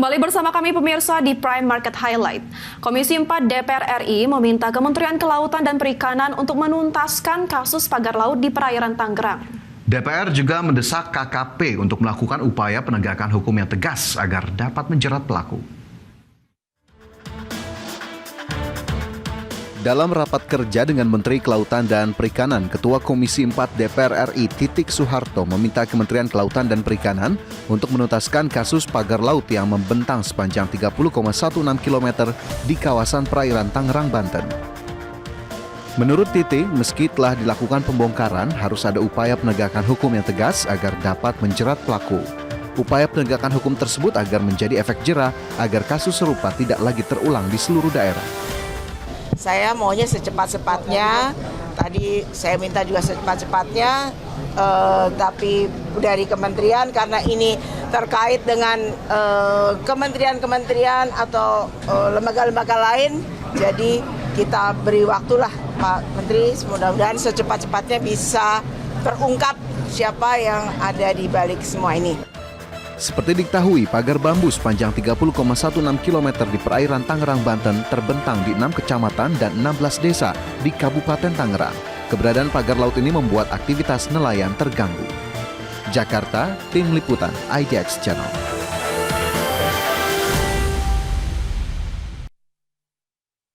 Kembali bersama kami pemirsa di Prime Market Highlight. Komisi 4 DPR RI meminta Kementerian Kelautan dan Perikanan untuk menuntaskan kasus pagar laut di perairan Tangerang. DPR juga mendesak KKP untuk melakukan upaya penegakan hukum yang tegas agar dapat menjerat pelaku. Dalam rapat kerja dengan Menteri Kelautan dan Perikanan, Ketua Komisi 4 DPR RI Titik Soeharto meminta Kementerian Kelautan dan Perikanan untuk menuntaskan kasus pagar laut yang membentang sepanjang 30,16 km di kawasan perairan Tangerang, Banten. Menurut Titik, meski telah dilakukan pembongkaran, harus ada upaya penegakan hukum yang tegas agar dapat menjerat pelaku. Upaya penegakan hukum tersebut agar menjadi efek jera agar kasus serupa tidak lagi terulang di seluruh daerah. Saya maunya secepat-cepatnya, tadi saya minta juga secepat-cepatnya, tapi dari kementerian karena ini terkait dengan kementerian-kementerian atau lembaga-lembaga lain, jadi kita beri waktulah Pak Menteri, mudah-mudahan secepat-cepatnya bisa terungkap siapa yang ada di balik semua ini. Seperti diketahui, pagar bambu sepanjang 30,16 km di perairan Tangerang, Banten terbentang di 6 kecamatan dan 16 desa di Kabupaten Tangerang. Keberadaan pagar laut ini membuat aktivitas nelayan terganggu. Jakarta, Tim Liputan IDX Channel.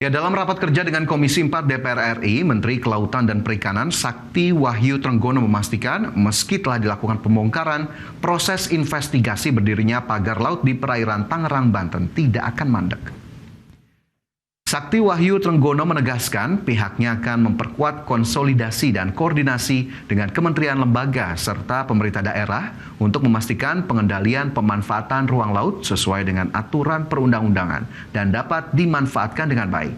Ya, dalam rapat kerja dengan Komisi 4 DPR RI, Menteri Kelautan dan Perikanan Sakti Wahyu Trenggono memastikan meski telah dilakukan pembongkaran, proses investigasi berdirinya pagar laut di perairan Tangerang, Banten tidak akan mandek. Sakti Wahyu Trenggono menegaskan pihaknya akan memperkuat konsolidasi dan koordinasi dengan kementerian lembaga serta pemerintah daerah untuk memastikan pengendalian pemanfaatan ruang laut sesuai dengan aturan perundang-undangan dan dapat dimanfaatkan dengan baik.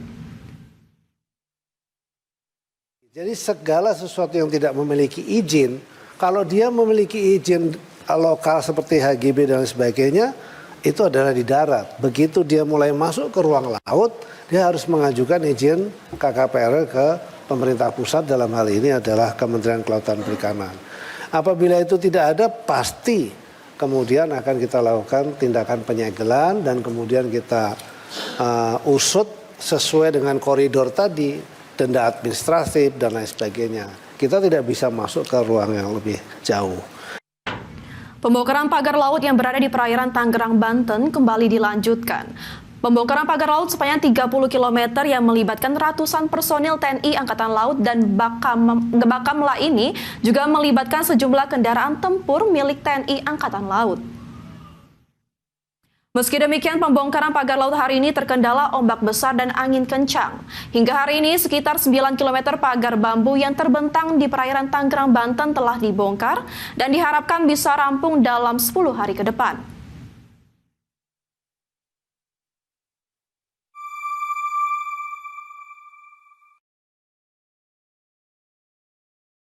Jadi segala sesuatu yang tidak memiliki izin, kalau dia memiliki izin lokal seperti HGB dan sebagainya, itu adalah di darat. Begitu dia mulai masuk ke ruang laut, dia harus mengajukan izin KKPR ke pemerintah pusat, dalam hal ini adalah Kementerian Kelautan Perikanan. Apabila itu tidak ada, pasti kemudian akan kita lakukan tindakan penyegelan dan kemudian kita usut sesuai dengan koridor tadi, denda administratif dan lain sebagainya. Kita tidak bisa masuk ke ruang yang lebih jauh. Pembongkaran pagar laut yang berada di perairan Tangerang, Banten kembali dilanjutkan. Pembongkaran pagar laut sepanjang 30 km yang melibatkan ratusan personil TNI Angkatan Laut dan Bakamla ini juga melibatkan sejumlah kendaraan tempur milik TNI Angkatan Laut. Meski demikian, pembongkaran pagar laut hari ini terkendala ombak besar dan angin kencang. Hingga hari ini, sekitar 9 km pagar bambu yang terbentang di perairan Tangerang, Banten telah dibongkar dan diharapkan bisa rampung dalam 10 hari ke depan.